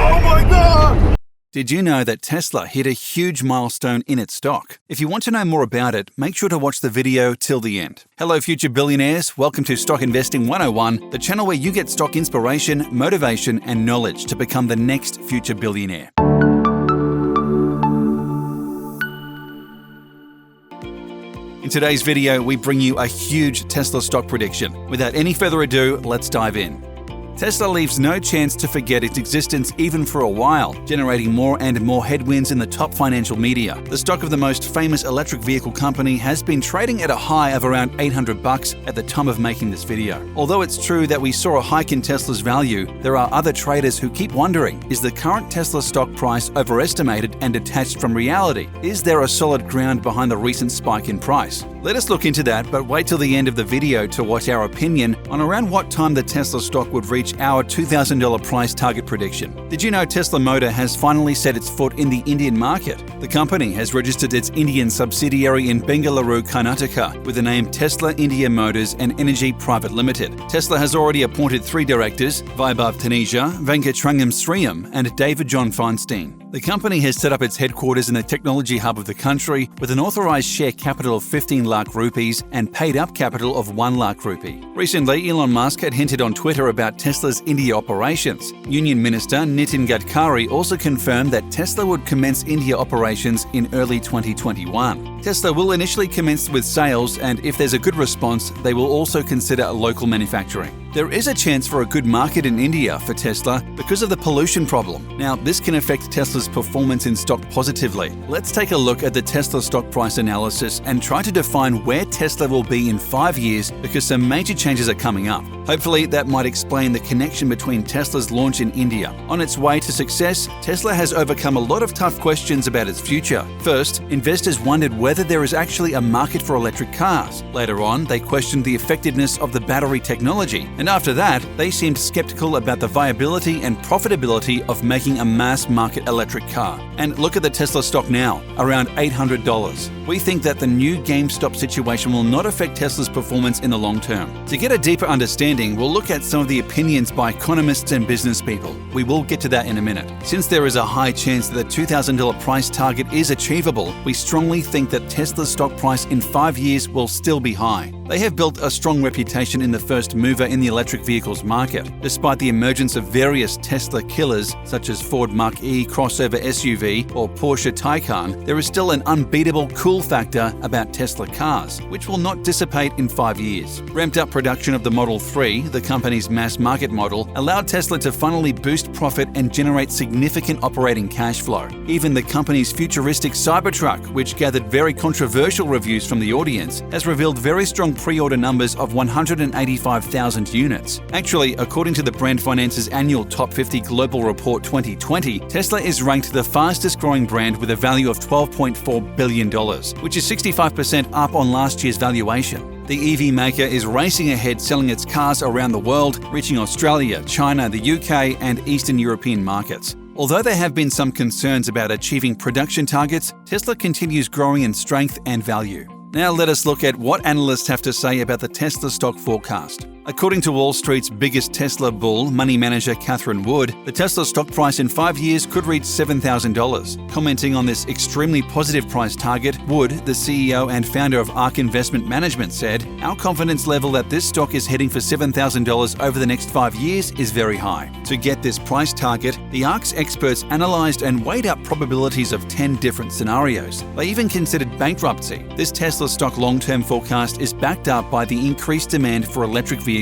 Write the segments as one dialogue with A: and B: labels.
A: Oh my God!
B: Did you know that Tesla hit a huge milestone in its stock? If you want to know more about it, make sure to watch the video till the end. Hello, future billionaires. Welcome to Stock Investing 101, the channel where you get stock inspiration, motivation, and knowledge to become the next future billionaire. In today's video, we bring you a huge Tesla stock prediction. Without any further ado, let's dive in. Tesla leaves no chance to forget its existence even for a while, generating more and more headwinds in the top financial media. The stock of the most famous electric vehicle company has been trading at a high of around $800 at the time of making this video. Although it's true that we saw a hike in Tesla's value, there are other traders who keep wondering, is the current Tesla stock price overestimated and detached from reality? Is there a solid ground behind the recent spike in price? Let us look into that, but wait till the end of the video to watch our opinion on around what time the Tesla stock would reach our $2,000 price target prediction. Did you know Tesla Motor has finally set its foot in the Indian market? The company has registered its Indian subsidiary in Bengaluru, Karnataka, with the name Tesla India Motors and Energy Private Limited. Tesla has already appointed 3 directors, Vaibhav Taneja, Venkatrangam Sriam, and David John Feinstein. The company has set up its headquarters in the technology hub of the country with an authorized share capital of 15 lakh rupees and paid-up capital of 1 lakh rupee. Recently, Elon Musk had hinted on Twitter about Tesla's India operations. Union Minister Nitin Gadkari also confirmed that Tesla would commence India operations in early 2021. Tesla will initially commence with sales, and if there's a good response, they will also consider local manufacturing. There is a chance for a good market in India for Tesla because of the pollution problem. Now, this can affect Tesla's performance in stock positively. Let's take a look at the Tesla stock price analysis and try to define where Tesla will be in 5 years because some major changes are coming up. Hopefully, that might explain the connection between Tesla's launch in India. On its way to success, Tesla has overcome a lot of tough questions about its future. First, investors wondered whether there is actually a market for electric cars. Later on, they questioned the effectiveness of the battery technology. And after that, they seemed skeptical about the viability and profitability of making a mass market electric car. And look at the Tesla stock now, around $800. We think that the new GameStop situation will not affect Tesla's performance in the long term. To get a deeper understanding, we'll look at some of the opinions by economists and business people. We will get to that in a minute. Since there is a high chance that the $2,000 price target is achievable, we strongly think that Tesla's stock price in 5 years will still be high. They have built a strong reputation in the first mover in the electric vehicles market. Despite the emergence of various Tesla killers, such as Ford Mach-E crossover SUV or Porsche Taycan, there is still an unbeatable cool factor about Tesla cars, which will not dissipate in 5 years. Ramped up production of the Model 3, the company's mass market model, allowed Tesla to finally boost profit and generate significant operating cash flow. Even the company's futuristic Cybertruck, which gathered very controversial reviews from the audience, has revealed very strong pre-order numbers of 185,000 units. Actually, according to the Brand Finance's annual Top 50 Global Report 2020, Tesla is ranked the fastest growing brand with a value of $12.4 billion, which is 65% up on last year's valuation. The EV maker is racing ahead, selling its cars around the world, reaching Australia, China, the UK, and Eastern European markets. Although there have been some concerns about achieving production targets, Tesla continues growing in strength and value. Now let us look at what analysts have to say about the Tesla stock forecast. According to Wall Street's biggest Tesla bull, money manager Catherine Wood, the Tesla stock price in 5 years could reach $7,000. Commenting on this extremely positive price target, Wood, the CEO and founder of ARK Investment Management, said, "Our confidence level that this stock is heading for $7,000 over the next 5 years is very high." To get this price target, the ARK's experts analyzed and weighed up probabilities of 10 different scenarios. They even considered bankruptcy. This Tesla stock long-term forecast is backed up by the increased demand for electric vehicles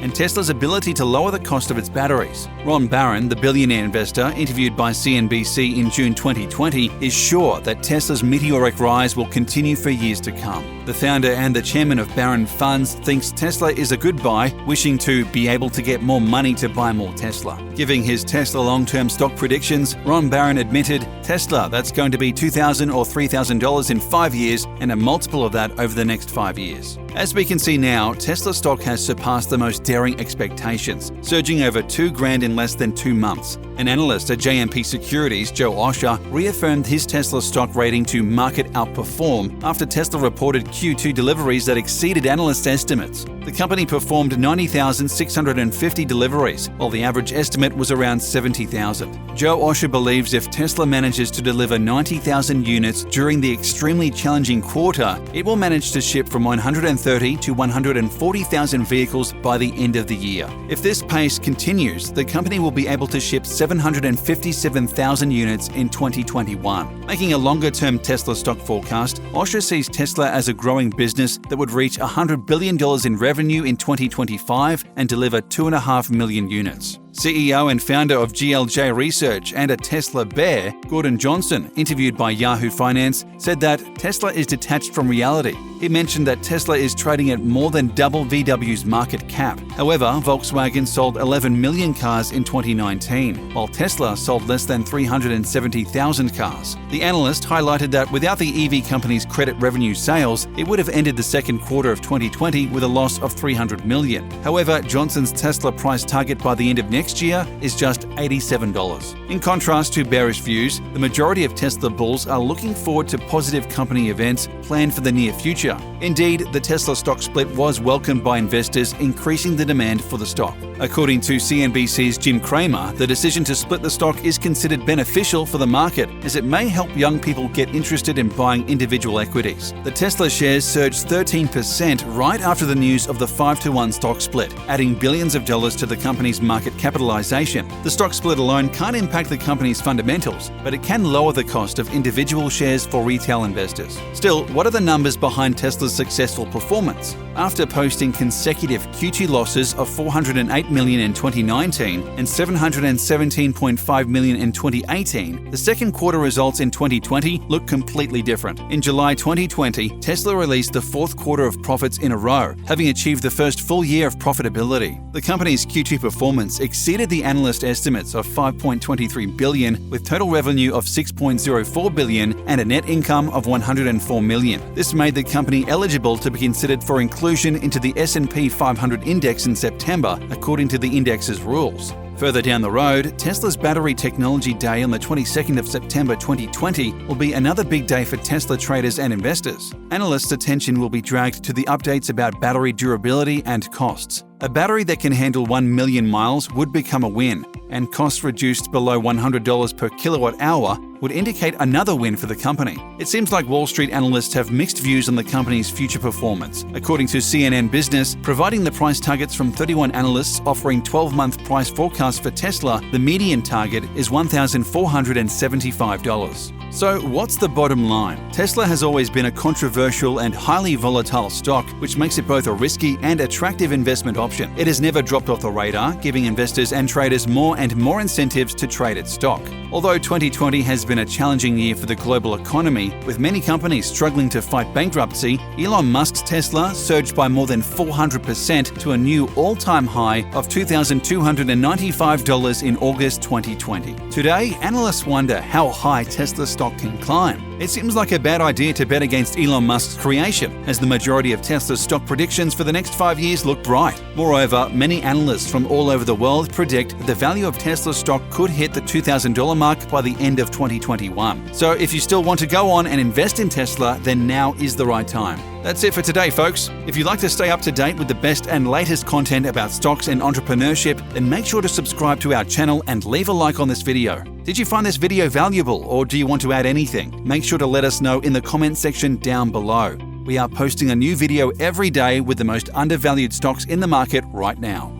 B: and Tesla's ability to lower the cost of its batteries. Ron Barron, the billionaire investor interviewed by CNBC in June 2020, is sure that Tesla's meteoric rise will continue for years to come. The founder and the chairman of Barron Funds thinks Tesla is a good buy, wishing to be able to get more money to buy more Tesla. Giving his Tesla long-term stock predictions, Ron Barron admitted, "Tesla, that's going to be $2,000 or $3,000 in 5 years and a multiple of that over the next 5 years." As we can see now, Tesla stock has surpassed the most daring expectations, surging over $2,000 in less than 2 months. An analyst at JMP Securities, Joe Osher, reaffirmed his Tesla stock rating to market outperform after Tesla reported Q2 deliveries that exceeded analyst estimates. The company performed 90,650 deliveries, while the average estimate was around 70,000. Joe Osher believes if Tesla manages to deliver 90,000 units during the extremely challenging quarter, it will manage to ship from 130 to 140,000 vehicles by the end of the year. If this pace continues, the company will be able to ship 757,000 units in 2021. Making a longer-term Tesla stock forecast, Osher sees Tesla as a growing business that would reach $100 billion in revenue in 2025 and deliver 2.5 million units. CEO and founder of GLJ Research and a Tesla bear, Gordon Johnson, interviewed by Yahoo Finance, said that Tesla is detached from reality. He mentioned that Tesla is trading at more than double VW's market cap. However, Volkswagen sold 11 million cars in 2019, while Tesla sold less than 370,000 cars. The analyst highlighted that without the EV company's credit revenue sales, it would have ended the second quarter of 2020 with a loss of $300 million. However, Johnson's Tesla price target by the end of next year is just $87. In contrast to bearish views, the majority of Tesla bulls are looking forward to positive company events planned for the near future. Indeed, the Tesla stock split was welcomed by investors, increasing the demand for the stock. According to CNBC's Jim Cramer, the decision to split the stock is considered beneficial for the market, as it may help young people get interested in buying individual equities. The Tesla shares surged 13% right after the news of the 5-to-1 stock split, adding billions of dollars to the company's market capitalization. The stock split alone can't impact the company's fundamentals, but it can lower the cost of individual shares for retail investors. Still, what are the numbers behind Tesla's successful performance? After posting consecutive Q2 losses of $408 million in 2019 and $717.5 million in 2018, the second quarter results in 2020 look completely different. In July 2020, Tesla released the fourth quarter of profits in a row, having achieved the first full year of profitability. The company's Q2 performance exceeded the analyst estimates of $5.23 billion, with total revenue of $6.04 billion and a net income of $104 million. This made the company eligible to be considered for inclusion into the S&P 500 index in September, according to the index's rules. Further down the road, Tesla's Battery Technology Day on the 22nd of September 2020 will be another big day for Tesla traders and investors. Analysts' attention will be dragged to the updates about battery durability and costs. A battery that can handle 1 million miles would become a win, and costs reduced below $100 per kilowatt hour would indicate another win for the company. It seems like Wall Street analysts have mixed views on the company's future performance. According to CNN Business, providing the price targets from 31 analysts offering 12-month price forecasts for Tesla, the median target is $1,475. So what's the bottom line? Tesla has always been a controversial and highly volatile stock, which makes it both a risky and attractive investment option. It has never dropped off the radar, giving investors and traders more and more incentives to trade its stock. Although 2020 has been a challenging year for the global economy, with many companies struggling to fight bankruptcy, Elon Musk's Tesla surged by more than 400% to a new all-time high of $2,295 in August 2020. Today, analysts wonder how high Tesla stock can climb. It seems like a bad idea to bet against Elon Musk's creation, as the majority of Tesla's stock predictions for the next 5 years look bright. Moreover, many analysts from all over the world predict the value of Tesla stock could hit the $2,000 mark by the end of 2021. So if you still want to go on and invest in Tesla, then now is the right time. That's it for today, folks. If you'd like to stay up to date with the best and latest content about stocks and entrepreneurship, then make sure to subscribe to our channel and leave a like on this video. Did you find this video valuable, or do you want to add anything? Make sure to let us know in the comment section down below. We are posting a new video every day with the most undervalued stocks in the market right now.